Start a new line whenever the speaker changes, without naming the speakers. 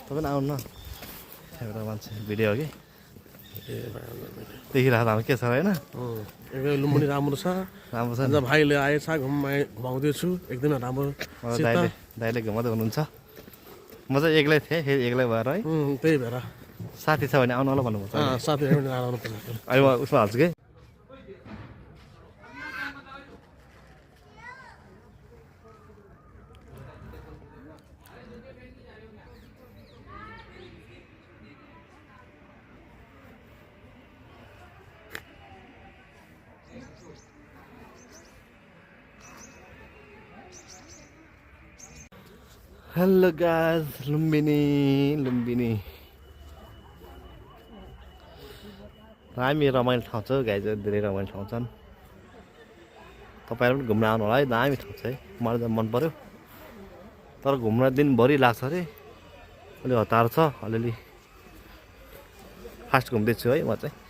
तपाईँ आउनु न एउटा मान्छे भिडियो हो कि देखिरहेको त के छ होइन
एकदमै लुम्बिनी राम्रो छ
राम्रो छ
आज भाइले आएछ घुमाउँदैछु एकदमै राम्रो
दाइले घुमाउँदै हुनुहुन्छ म चाहिँ एक्लै थिएँ फेरि एक्लै भएर है
त्यही भएर
साथी छ भने आउनु होला भन्नुपर्छ
साथीहरू पनि आउनु पर्छ
अहिले म उसमा हाल्छु कि हेलो गाइस लुम्बिनी दामी रमाइलो ठाउँ छ गाइस धेरै रमाइलो ठाउँ छन् तपाईँहरू पनि घुम्न आउनु होला है दामी ठाउँ छ है मलाई त मन पर्यो तर घुम्न दिनभरि लाग्छ अरे अलि हतार छ अलिअलि फास्ट घुम्दैछु है म चाहिँ